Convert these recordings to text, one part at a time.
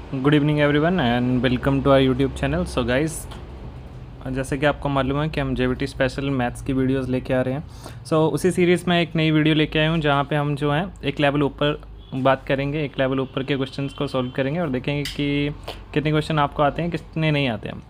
Good evening everyone and welcome to our YouTube channel. So guys, जैसे कि आपको मालूम है कि हम जेवीटी स्पेशल मैथ्स की वीडियोस लेके आ रहे हैं। उसी सीरीज़ में एक नई वीडियो लेके आया हूँ जहाँ पे हम जो है एक लेवल ऊपर बात करेंगे, एक लेवल ऊपर के क्वेश्चंस को सॉल्व करेंगे और देखेंगे कि कितने क्वेश्चन आपको आते हैं, कितने नहीं आते हैं।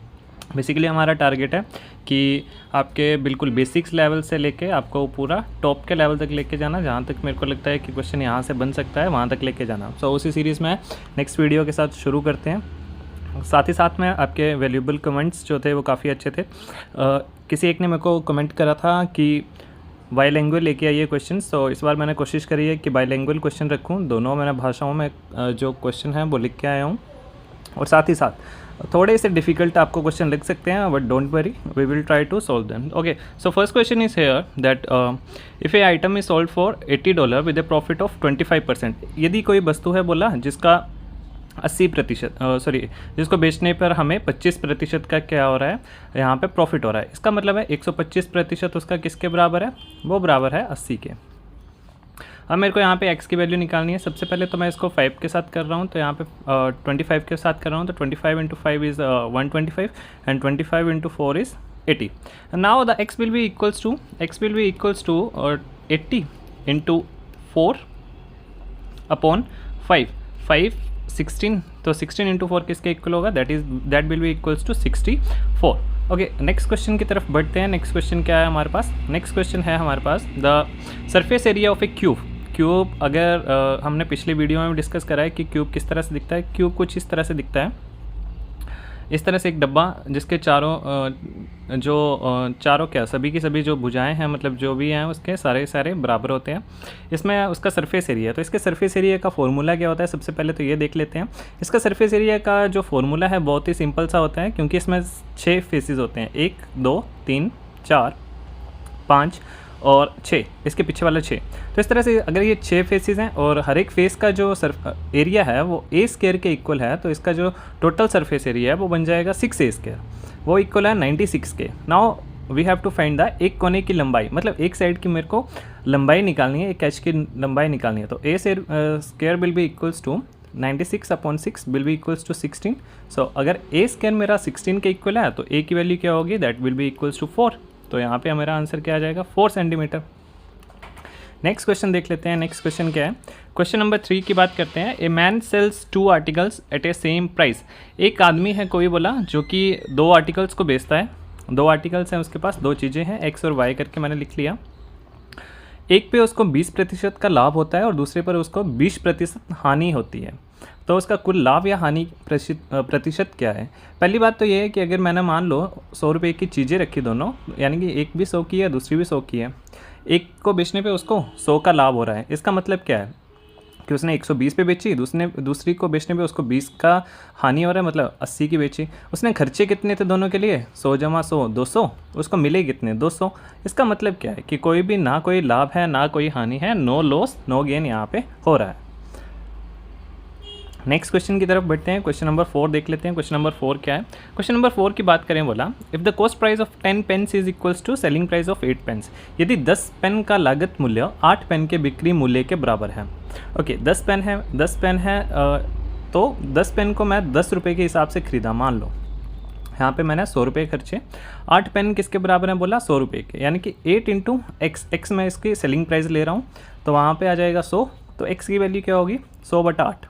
बेसिकली हमारा टारगेट है कि आपके बिल्कुल बेसिक्स लेवल से लेके आपको पूरा टॉप के लेवल तक लेके जाना, जहाँ तक मेरे को लगता है कि क्वेश्चन यहाँ से बन सकता है वहाँ तक लेके जाना। उसी सीरीज़ में नेक्स्ट वीडियो के साथ शुरू करते हैं। साथ ही साथ में आपके वैल्यूएबल कमेंट्स जो थे वो काफ़ी अच्छे थे। किसी एक ने मेरे को कमेंट करा था कि बाईलैंग्वेज लेके आइए क्वेश्चन। इस बार मैंने कोशिश करी है कि बाईलैंग्वेज क्वेश्चन रखूँ, दोनों मैंने भाषाओं में जो क्वेश्चन हैं वो लिख के आया हूँ। और साथ ही साथ थोड़े से डिफिकल्ट आपको क्वेश्चन लिख सकते हैं, but don't worry, we will try to solve them. Okay, so first question is here that if a item is sold for $80 with a profit of 25%। यदि कोई वस्तु है बोला जिसका 80% जिसको बेचने पर हमें 25% का क्या हो रहा है, यहाँ पे प्रॉफिट हो रहा है। इसका मतलब है 125% उसका किसके बराबर है, वो बराबर है 80 के। अब मेरे को यहाँ पे x की वैल्यू निकालनी है। सबसे पहले तो मैं इसको 5 के साथ कर रहा हूँ, तो यहाँ पे 25 के साथ कर रहा हूँ, तो 25 into 5 is 125 and 25 into 4 is 80। Now the x will be equals to 80 into 4 upon 5 16, तो 16 इंटू 4 किसके इक्वल होगा, that will be equals to 64। Okay, next question की तरफ बढ़ते हैं। नेक्स्ट क्वेश्चन क्या है हमारे पास? नेक्स्ट क्वेश्चन है हमारे पास the surface area of a cube. अगर हमने पिछले वीडियो में डिस्कस करा है कि क्यूब किस तरह से दिखता है। क्यूब कुछ इस तरह से दिखता है, इस तरह से एक डब्बा जिसके चारों क्या सभी की सभी जो भुजाएं हैं, मतलब जो भी हैं उसके सारे बराबर होते हैं। इसमें उसका सरफेस एरिया है, तो इसके सरफेस एरिया का फॉर्मूला क्या होता है सबसे पहले तो ये देख लेते हैं। इसका सरफेस एरिया का जो फॉर्मूला है बहुत ही सिंपल सा होता है, क्योंकि इसमें 6 फेसेस होते हैं, 1 2 3 4 5 और 6, इसके पीछे वाला 6। तो इस तरह से अगर ये 6 फेसेस हैं और हर एक फेस का जो एरिया है वो ए स्क्वायर के इक्वल है, तो इसका जो टोटल सरफेस एरिया है वो बन जाएगा 6a स्क्वायर, वो इक्वल है 96 के। Now we have to find the एक कोने की लंबाई, मतलब एक साइड की मेरे को लंबाई निकालनी है, एक एच की लंबाई निकालनी है। तो a square will be equals to 96 upon 6 will be equals to 16। अगर ए स्क्वायर मेरा 16 के इक्वल है तो ए की वैल्यू क्या होगी, that will be equals to 4। तो यहाँ पे हमारा आंसर क्या आ जाएगा, 4 सेंटीमीटर। नेक्स्ट क्वेश्चन देख लेते हैं। नेक्स्ट क्वेश्चन क्या है? क्वेश्चन नंबर 3 की बात करते हैं। A man sells 2 articles at a same price. एक आदमी है कोई बोला जो कि 2 आर्टिकल्स को बेचता है। 2 आर्टिकल्स हैं उसके पास, 2 चीज़ें हैं, एक्स और वाई करके मैंने लिख लिया। एक पे उसको 20% का लाभ होता है और दूसरे पर उसको 20% हानि होती है। तो उसका कुल लाभ या हानि प्रतिशत क्या है? पहली बात तो ये है कि अगर मैंने मान लो 100 रुपये की चीज़ें रखी दोनों, यानी कि एक भी 100 की है दूसरी भी 100 की है, एक को बेचने पे उसको 100 का लाभ हो रहा है। इसका मतलब क्या है कि उसने 120 पे बेची, दूसरी को बेचने पे उसको 20 का हानि हो रहा है, मतलब 80 की बेची। उसने खर्चे कितने थे दोनों के लिए, 100 जमा 100 200, उसको मिले कितने, 200। इसका मतलब क्या है कि कोई भी ना कोई लाभ है ना कोई हानि है, नो लॉस नो गेन यहाँ पे हो रहा है। नेक्स्ट क्वेश्चन की तरफ बढ़ते हैं। क्वेश्चन नंबर 4 देख लेते हैं। क्वेश्चन नंबर 4 क्या है? क्वेश्चन नंबर 4 की बात करें, बोला if the cost price of 10 pens is equals to selling price of 8 pens. यदि 10 पेन का लागत मूल्य 8 पेन के बिक्री मूल्य के बराबर है। ओके, 10 पेन है तो 10 पेन को मैं 10 रुपये के हिसाब से ख़रीदा, मान लो यहाँ पे मैंने 100 रुपये खर्चे। 8 पेन किसके बराबर है बोला, 100 रुपये के, यानी कि 8 इंटू एक्स मैं इसकी सेलिंग प्राइस ले रहा हूँ, तो वहाँ पे आ जाएगा 100। तो एक्स की वैल्यू क्या होगी, 100/8।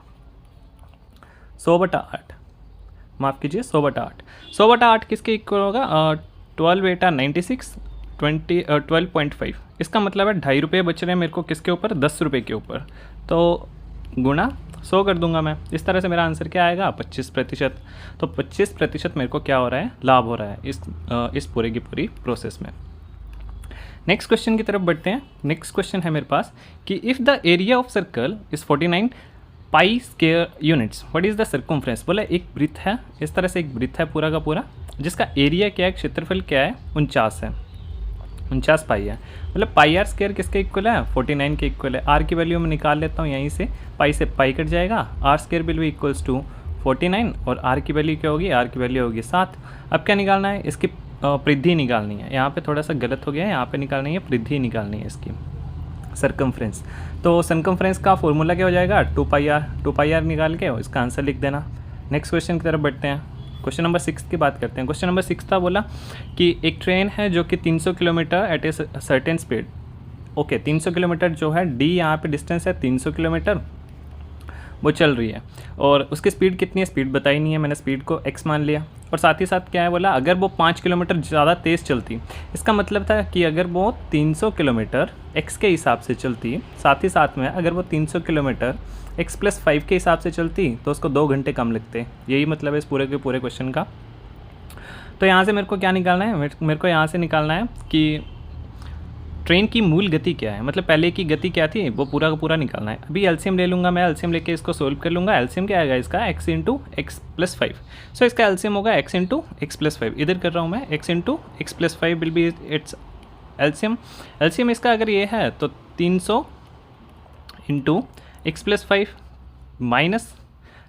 100/8, माफ़ कीजिए 100/8। 100/8 किसके इक्वल होगा, 12/96 12.5। इसका मतलब है 2.5 रुपये बच रहे हैं मेरे को किसके ऊपर, 10 रुपये के ऊपर, तो गुणा 100 कर दूंगा मैं। इस तरह से मेरा आंसर क्या आएगा, 25%। तो 25% मेरे को क्या हो रहा है, लाभ हो रहा है इस पूरे की पूरी प्रोसेस में। नेक्स्ट क्वेश्चन की तरफ बढ़ते हैं। नेक्स्ट क्वेश्चन है मेरे पास कि if the area of circle is 49 pi square units, what is the circumference. बोला एक वृत्त है, इस तरह से एक वृत्त है पूरा का पूरा, जिसका एरिया क्या है, क्षेत्रफल क्या है, 49 है, 49 पाई है। मतलब पाई आर स्क्वायर किसके इक्वल है, 49 के इक्वल है। आर की वैल्यू मैं निकाल लेता हूँ यहीं से, पाई से पाई कट जाएगा, R square will be equals to 49 और आर की वैल्यू क्या होगी, आर की वैल्यू होगी 7। अब क्या निकालना है, इसकी परिधि निकालनी है। यहाँ पे थोड़ा सा गलत हो गया है, यहाँ पे निकालनी है परिधि निकालनी है इसकी, सर्कमफ्रेंस। तो सर्कमफ्रेंस का फॉर्मूला क्या हो जाएगा, 2 पाई आर निकाल के इसका आंसर लिख देना। नेक्स्ट क्वेश्चन की तरफ बढ़ते हैं। क्वेश्चन नंबर 6 की बात करते हैं। क्वेश्चन नंबर 6 था, बोला कि एक ट्रेन है जो कि 300 kilometre at a certain speed. Okay, 300 kilometre जो है, डी यहाँ पे डिस्टेंस है 300 किलोमीटर, वो चल रही है और उसकी स्पीड कितनी है, स्पीड बताई नहीं है, मैंने स्पीड को x मान लिया। और साथ ही साथ क्या है, बोला अगर वो 5 किलोमीटर ज़्यादा तेज़ चलती, इसका मतलब था कि अगर वो 300 किलोमीटर x के हिसाब से चलती, साथ ही साथ में अगर वो 300 किलोमीटर x+5 के हिसाब से चलती तो उसको 2 घंटे कम लगते। यही मतलब है इस पूरे के पूरे क्वेश्चन का। तो यहाँ से मेरे को क्या निकालना है, मेरे को यहाँ से निकालना है कि ट्रेन की मूल गति क्या है, मतलब पहले की गति क्या थी, वो पूरा का पूरा निकालना है। अभी एलसीएम ले लूँगा मैं, एलसीएम लेके इसको सोल्व कर लूँगा। एलसीएम क्या आएगा इसका, x इंटू x+5। सो इसका एलसीएम होगा x इंटू x+5। इधर कर रहा हूँ मैं, x into x+5 will be it's LCM. LCM इसका अगर ये है तो 300 इंटू x+5 माइनस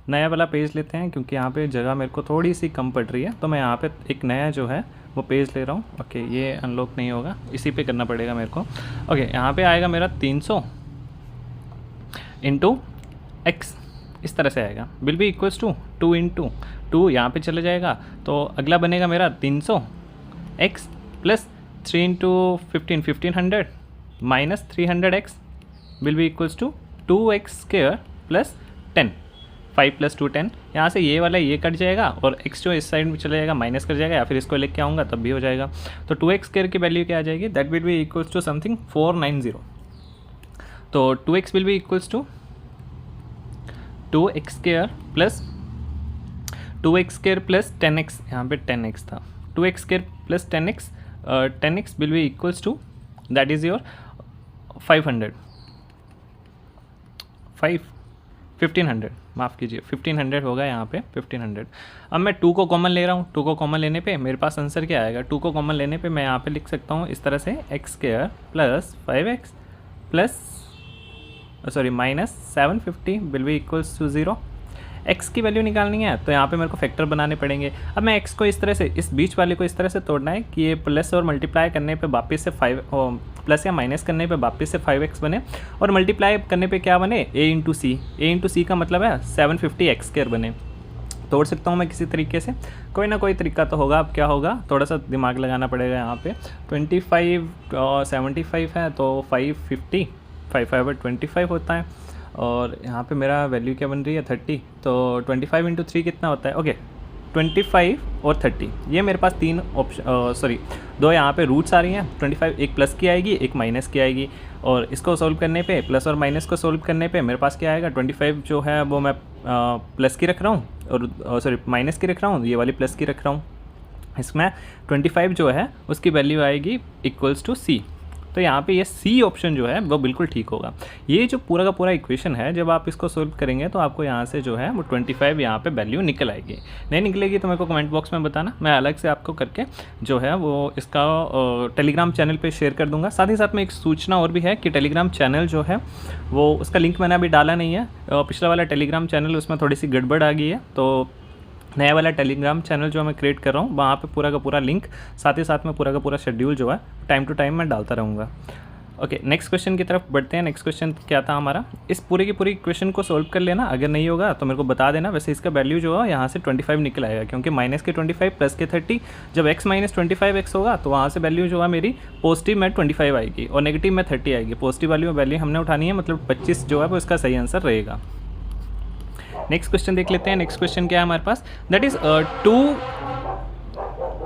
नया वाला पेज लेते हैं, क्योंकि यहाँ पे जगह मेरे को थोड़ी सी कम पड़ रही है, तो मैं यहाँ पे एक नया जो है वो पेज ले रहा हूँ। ओके, ये अनलॉक नहीं होगा, इसी पे करना पड़ेगा मेरे को। ओके, यहाँ पे आएगा मेरा 300 इंटू एक्स, इस तरह से आएगा, will be equals to 2 into 2, यहाँ पर चले जाएगा तो अगला बनेगा मेरा 300 X plus 3 into 1500 minus 300 X will be equals to 2x square plus 10, 5 plus 2 10। यहाँ से ये वाला ये कट जाएगा और x जो इस साइड में चला जाएगा माइनस कर जाएगा, या फिर इसको लेके आऊँगा तब भी हो जाएगा। तो 2x स्क्वायर की वैल्यू क्या आ जाएगी, that will be equals to something 490। तो 2x will be equals to 2x square plus 2x square plus 10x, यहाँ पे 10x था, 2x square plus 10x, 10x will be equals to that is your 1500, माफ़ कीजिए 1500 होगा यहाँ पे 1500। अब मैं 2 को कॉमन ले रहा हूँ, 2 को कॉमन लेने पे मेरे पास आंसर क्या आएगा, 2 को कॉमन लेने पे मैं यहाँ पे लिख सकता हूँ इस तरह से, x square plus 5x plus sorry minus 750 will be equals to 0। x की वैल्यू निकालनी है तो यहाँ पे मेरे को फैक्टर बनाने पड़ेंगे। अब मैं x को इस तरह से, इस बीच वाले को इस तरह से तोड़ना है कि ये प्लस और मल्टीप्लाई करने पे वापस से 5, प्लस या माइनस करने पे वापस से 5x बने, और मल्टीप्लाई करने पे क्या बने, a इंटू सी का मतलब है 750 x स्क्वायर बने। तोड़ सकता हूँ मैं किसी तरीके से, कोई ना कोई तरीका तो होगा। अब क्या होगा, थोड़ा सा दिमाग लगाना पड़ेगा। यहाँ पे 25 और 75 है तो 550, 5 होता है, और यहाँ पे मेरा वैल्यू क्या बन रही है 30, तो 25 इंटू 3 कितना होता है, ओके 25 और 30, ये मेरे पास 3 ऑप्शन, सॉरी 2 यहाँ पे रूट्स आ रही हैं। 25 एक प्लस की आएगी, एक माइनस की आएगी, और इसको सोल्व करने पे, प्लस और माइनस को सोल्व करने पे मेरे पास क्या आएगा, 25 जो है वो मैं प्लस की रख रहा हूँ, और सॉरी माइनस की रख रहा हूँ, ये वाली प्लस की रख रहा हूँ। इसमें 25 जो है उसकी वैल्यू आएगी इक्वल्स टू सी। तो यहाँ पे ये सी ऑप्शन जो है वो बिल्कुल ठीक होगा। ये जो पूरा का पूरा इक्वेशन है, जब आप इसको सोल्व करेंगे तो आपको यहाँ से जो है वो 25 यहाँ पे वैल्यू निकल आएगी। नहीं निकलेगी तो मेरे को कमेंट बॉक्स में बताना, मैं अलग से आपको करके जो है वो इसका टेलीग्राम चैनल पे शेयर कर दूँगा। साथ ही साथ में एक सूचना और भी है कि टेलीग्राम चैनल जो है वो, उसका लिंक मैंने अभी डाला नहीं है। पिछला वाला टेलीग्राम चैनल उसमें थोड़ी सी गड़बड़ आ गई है, तो नया वाला टेलीग्राम चैनल जो मैं क्रिएट कर रहा हूँ वहाँ पे पूरा का पूरा लिंक, साथ ही साथ में पूरा का पूरा शेड्यूल जो है टाइम टू टाइम मैं डालता रहूँगा। ओके, नेक्स्ट क्वेश्चन की तरफ बढ़ते हैं। नेक्स्ट क्वेश्चन क्या था हमारा, इस पूरे की पूरी क्वेश्चन को सोल्व कर लेना, अगर नहीं होगा तो मेरे को बता देना। वैसे इसका वैल्यू जो है यहाँ से 25 निकल आएगा, क्योंकि माइनस के 25 प्लस के 30, जब x माइनस 25x होगा तो वहाँ से वैल्यू जो है मेरी पॉजिटिव में 25 आएगी और नेगेटिव में 30 आएगी। पॉजिटिव वैल्यू हमने उठानी है, मतलब 25 जो है वो इसका सही आंसर रहेगा। नेक्स्ट क्वेश्चन देख लेते हैं। नेक्स्ट क्वेश्चन क्या है हमारे पास, दैट इज़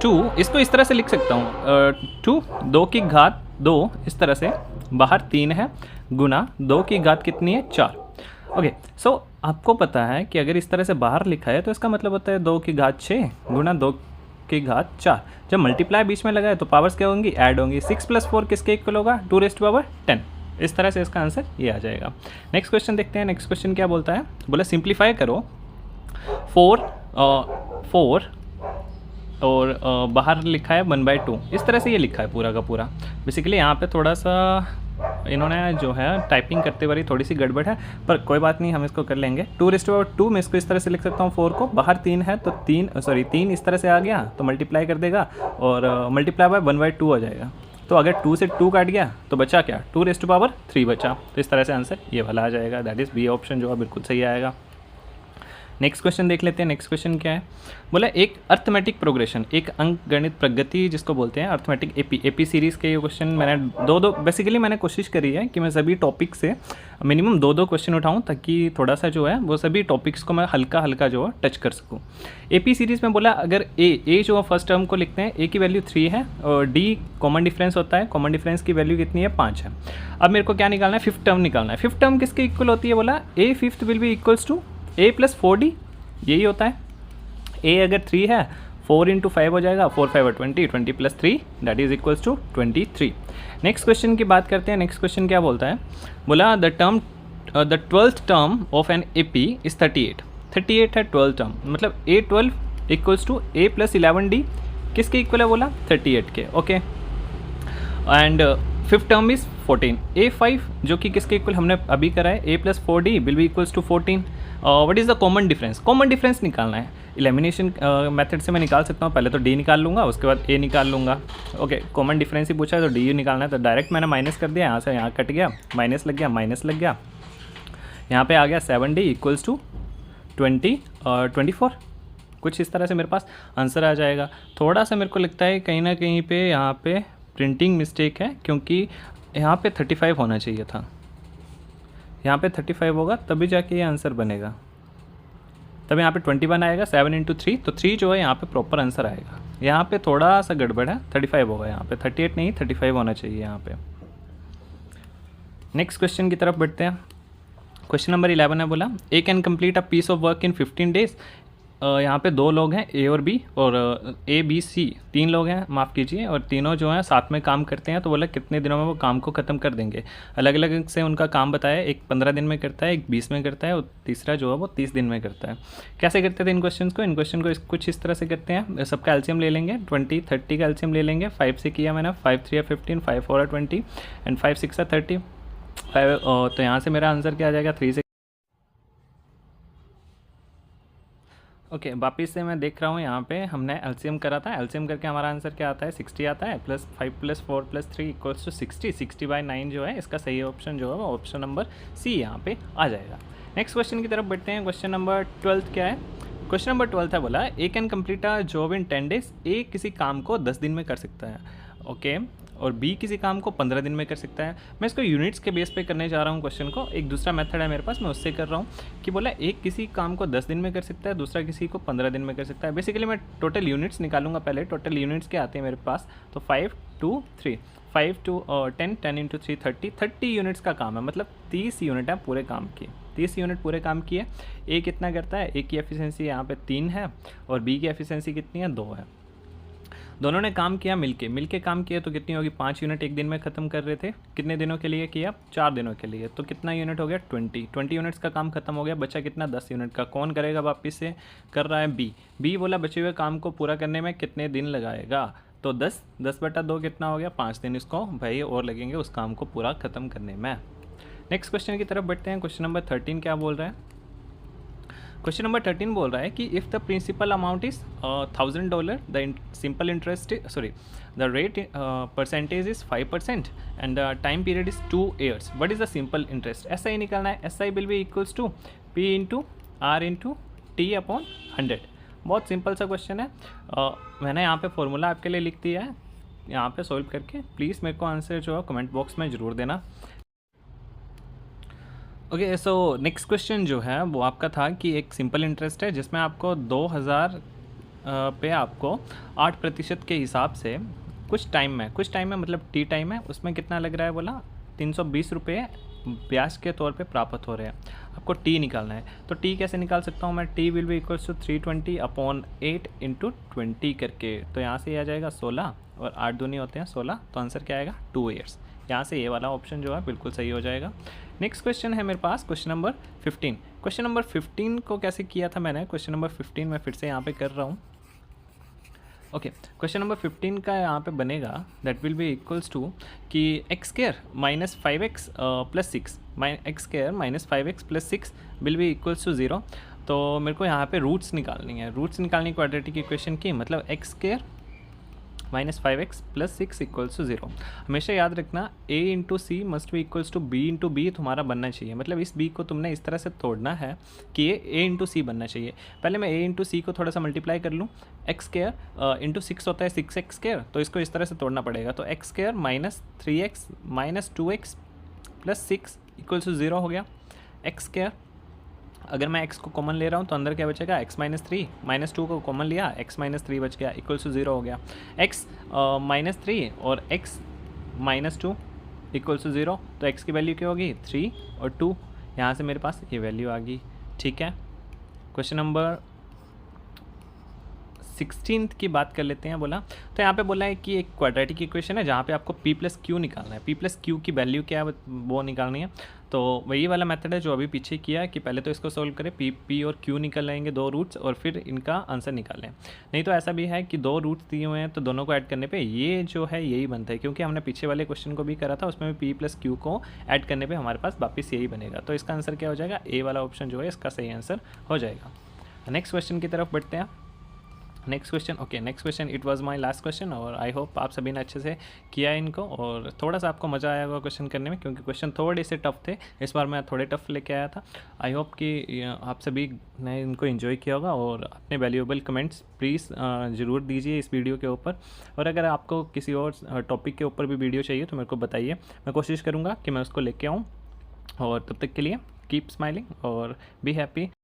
2, इसको इस तरह से लिख सकता हूँ, 2 की घात 2 इस तरह से, बाहर 3 है, गुना 2 की घात कितनी है 4। ओके, सो आपको पता है कि अगर इस तरह से बाहर लिखा है तो इसका मतलब होता है 2 की घात 6 गुना 2 की घात 4। जब मल्टीप्लाई बीच में लगा है तो पावर्स क्या होंगी, ऐड होंगी। 6 + 4 किसके इक्वल होगा, 2⁻10। इस तरह से इसका आंसर ये आ जाएगा। नेक्स्ट क्वेश्चन देखते हैं। नेक्स्ट क्वेश्चन क्या बोलता है, बोला सिंप्लीफाई करो 4 और बाहर लिखा है 1/2, इस तरह से ये लिखा है पूरा का पूरा। बेसिकली यहाँ पे थोड़ा सा इन्होंने जो है टाइपिंग करते हुए थोड़ी सी गड़बड़ है, पर कोई बात नहीं, हम इसको कर लेंगे। 2⁻2 मैं इसको इस तरह से लिख सकता हूँ 4 को, बाहर 3 है तो 3 इस तरह से आ गया तो मल्टीप्लाई कर देगा, और मल्टीप्लाई बाय 1/2 हो जाएगा। तो अगर 2 से 2 काट गया तो बचा क्या, 2⁻3 बचा। तो इस तरह से आंसर ये वाला आ जाएगा, दैट इज़ बी ऑप्शन जो है बिल्कुल सही आएगा। नेक्स्ट क्वेश्चन देख लेते हैं। नेक्स्ट क्वेश्चन क्या है, बोला एक अर्थमेटिक प्रोग्रेशन, एक अंक गणित प्रगति जिसको बोलते हैं अर्थमेटिक एपी सीरीज़ के ये क्वेश्चन मैंने दो बेसिकली मैंने कोशिश करी है कि मैं सभी टॉपिक से मिनिमम दो क्वेश्चन उठाऊं ताकि थोड़ा सा जो है वो सभी टॉपिक्स को मैं हल्का हल्का जो है टच कर सकूं। एपी सीरीज़ में बोला अगर ए जो फर्स्ट टर्म को लिखते हैं, ए की वैल्यू 3 है और डी कॉमन डिफरेंस होता है, कॉमन डिफरेंस की वैल्यू कितनी है 5 है। अब मेरे को क्या निकालना है, फिफ्थ टर्म निकालना है। फिफ्थ टर्म किसके इक्वल होती है, बोला a fifth will be equals to a plus 4d, यही होता है। ए अगर 3 है 4 इंटू 5 हो जाएगा, 4 5 20, 20 plus 3 that is equals to 23। Next question की बात करते हैं। नेक्स्ट क्वेश्चन क्या बोलता है, बोला the 12th term of an A P is 38 है 12th टर्म, मतलब A12 equals to a plus 11d किसके इक्वल है, बोला 38 के। Okay and fifth term is 14, A5 जो कि किसके इक्वल हमने अभी करा है, a plus 4d will be equals to 14। What is the common difference, common difference निकालना है। एलिमिनेशन मेथड से मैं निकाल सकता हूँ, पहले तो डी निकाल लूँगा उसके बाद ए निकाल लूँगा। ओके कॉमन डिफरेंस ही पूछा है तो डी निकालना है, तो डायरेक्ट मैंने माइनस कर दिया, यहाँ से यहाँ कट गया, माइनस लग गया, यहाँ पे आ गया 7d इक्वल्स टू 24। कुछ इस तरह से मेरे पास आंसर आ जाएगा। थोड़ा सा मेरे को लगता है कहीं ना कहीं पे यहाँ पे प्रिंटिंग मिस्टेक है, क्योंकि यहाँ पे 35 होना चाहिए था, यहाँ पे 35 होगा तभी जाके ये आंसर बनेगा, तब यहाँ पे 21 आएगा, 7 इंटू 3 तो 3 जो है यहाँ पे प्रॉपर आंसर आएगा। यहाँ पे थोड़ा सा गड़बड़ है, 35 होगा यहाँ पे, 38 नहीं 35 होना चाहिए यहाँ पे। नेक्स्ट क्वेश्चन की तरफ बढ़ते हैं। क्वेश्चन नंबर 11 है, बोला A can complete a piece of work in 15 days. यहाँ पे दो लोग हैं ए और बी, और ए बी सी 3 लोग हैं, माफ़ कीजिए, और तीनों जो हैं साथ में काम करते हैं, तो बोला कितने दिनों में वो काम को ख़त्म कर देंगे। अलग अलग से उनका काम बताया, एक 15 दिन में करता है, एक 20 में करता है और तीसरा जो है वो 30 दिन में करता है। कैसे करते थे इन क्वेश्चन को कुछ इस तरह से करते हैं। सबका एलसीएम ले लेंगे, 20 30 का एलसीएम ले लेंगे, 5 से किया मैंने, 5 3 15, 5 4 20 एंड 5 6 30। तो यहाँ से मेरा आंसर क्या आ जाएगा, 3 से। ओके वापिस से मैं देख रहा हूँ, यहाँ पे हमने एलसीएम करा था, एलसीएम करके हमारा आंसर क्या आता है, 60 आता है, प्लस 5 प्लस 4 प्लस 3 इक्वल्स टू 60। 60/9 जो है इसका सही ऑप्शन जो है वो ऑप्शन नंबर सी यहाँ पे आ जाएगा। नेक्स्ट क्वेश्चन की तरफ बढ़ते हैं। क्वेश्चन नंबर 12 क्या है, क्वेश्चन नंबर 12 है, बोला A can complete a job in 10 days. A किसी काम को 10 दिन में कर सकता है, ओके, और बी किसी काम को 15 दिन में कर सकता है। मैं इसको यूनिट्स के बेस पे करने जा रहा हूँ क्वेश्चन को। एक दूसरा मेथड है मेरे पास, मैं उससे कर रहा हूँ कि बोला एक किसी काम को 10 दिन में कर सकता है, दूसरा किसी को 15 दिन में कर सकता है। बेसिकली मैं टोटल यूनिट्स निकालूंगा पहले। टोटल यूनिट्स क्या आते हैं मेरे पास, तो 5 2 3 5 2 10 10 इंटू 3 30 यूनिट्स का काम है, मतलब 30 यूनिट है पूरे काम की, 30 यूनिट पूरे काम की है। ए कितना करता है, ए की एफिशिएंसी यहाँ पे 3 है और बी की एफिशिएंसी कितनी है, 2 है। दोनों ने काम किया मिलके काम किया, तो कितनी होगी, 5 यूनिट एक दिन में ख़त्म कर रहे थे। कितने दिनों के लिए किया, 4 दिनों के लिए, तो कितना यूनिट हो गया, 20 यूनिट्स का काम खत्म हो गया। बचा कितना, 10 यूनिट का। कौन करेगा, वापस से कर रहा है बी बोला बचे हुए काम को पूरा करने में कितने दिन लगाएगा, तो 10/2 कितना हो गया, 5 दिन इसको भाई और लगेंगे उस काम को पूरा ख़त्म करने में। नेक्स्ट क्वेश्चन की तरफ बढ़ते हैं। क्वेश्चन नंबर 13 क्या बोल रहा है, क्वेश्चन नंबर 13 बोल रहा है कि if the principal amount is $1000, the simple interest the rate percentage is 5% and the time period is 2 years, what is the simple interest. SI निकालना है, SI will be equals to P into R into T upon 100। बहुत simple सा question है। मैंने यहाँ पे formula आपके लिए लिख दिया है, यहाँ पे सॉल्व करके प्लीज़ मेरे को आंसर जो है कमेंट बॉक्स में ज़रूर देना। ओके सो नेक्स्ट क्वेश्चन जो है वो आपका था कि एक सिंपल इंटरेस्ट है जिसमें आपको 2000 पे आपको 8% के हिसाब से कुछ टाइम में मतलब टी टाइम है, उसमें कितना लग रहा है, बोला 320 रुपये ब्याज के तौर पे प्राप्त हो रहे हैं। आपको टी निकालना है, तो टी कैसे निकाल सकता हूँ मैं, T will be equals to 320 upon 8 into 20 करके, तो यहाँ से आ जाएगा 16 और 8 दूनी होते हैं 16, तो आंसर क्या आएगा, 2 years। यहाँ से ये वाला ऑप्शन जो है बिल्कुल सही हो जाएगा। नेक्स्ट क्वेश्चन है मेरे पास क्वेश्चन नंबर 15। क्वेश्चन नंबर 15 को कैसे किया था मैंने, क्वेश्चन नंबर 15 मैं फिर से यहाँ पे कर रहा हूँ। ओके क्वेश्चन नंबर 15 का यहाँ पे बनेगा that will be equals to कि x² minus 5x plus 6 x² minus 5x plus 6 will be equals to 0। तो मेरे को यहाँ पे रूट्स निकालनी है, रूट्स निकालनी क्वाड्रेटिक इक्वेशन की, मतलब x² minus 5x plus 6 equals to 0। हमेशा याद रखना a into C must be equals to b into B तुम्हारा बनना चाहिए। मतलब इस b को तुमने इस तरह से तोड़ना है कि ये a इंटू सी बनना चाहिए। पहले मैं a इंटू सी को थोड़ा सा मल्टीप्लाई कर लूँ, एक्स स्क्र इंटू 6 होता है 6x स्क्र, तो इसको इस तरह से तोड़ना पड़ेगा। तो X square minus 3x minus 2x plus 6 equals to 0 हो गया। एक्स स्क्र अगर मैं x को कॉमन ले रहा हूँ तो अंदर क्या बचेगा, x माइनस 3 माइनस 2 को कॉमन लिया, x माइनस 3 बच गया इक्वल्स टू 0 हो गया। x माइनस 3 और x माइनस 2 इक्वल्स टू 0, तो x की वैल्यू क्या होगी 3 और 2, यहाँ से मेरे पास ये वैल्यू आ गई। ठीक है, क्वेश्चन नंबर 16 की बात कर लेते हैं। बोला तो यहाँ पे बोला है कि एक क्वाड्रेटिक इक्वेशन है जहाँ पे आपको p प्लस क्यू निकालना है। p प्लस क्यू की वैल्यू क्या है वो निकालनी है। तो वही वाला मेथड है जो अभी पीछे किया है कि पहले तो इसको सोल्व करें, p और q निकल लेंगे दो रूट्स और फिर इनका आंसर निकालें। नहीं तो ऐसा भी है कि दो रूट्स दिए हुए हैं तो दोनों को ऐड करने पे ये जो है यही बनता है, क्योंकि हमने पीछे वाले क्वेश्चन को भी करा था, उसमें भी p प्लस क्यू को ऐड करने पर हमारे पास वापस यही बनेगा। तो इसका आंसर क्या हो जाएगा, ए वाला ऑप्शन जो है इसका सही आंसर हो जाएगा। नेक्स्ट क्वेश्चन की तरफ बढ़ते हैं। Next question, okay next question, it was my last question और आई होप आप सभी ने अच्छे से किया इनको और थोड़ा सा आपको मज़ा आया होगा क्वेश्चन करने में, क्योंकि क्वेश्चन थोड़े से टफ थे। इस बार मैं थोड़े टफ लेके आया था। आई होप कि आप सभी ने इनको एंजॉय किया होगा और अपने वैल्यूएबल कमेंट्स प्लीज़ ज़रूर दीजिए इस वीडियो के ऊपर। और अगर आपको किसी और टॉपिक के ऊपर भी वीडियो चाहिए तो मेरे को बताइए, मैं कोशिश करूँगा कि मैं उसको लेके आऊँ। और तब तक के लिए कीप स्माइलिंग और बी हैप्पी।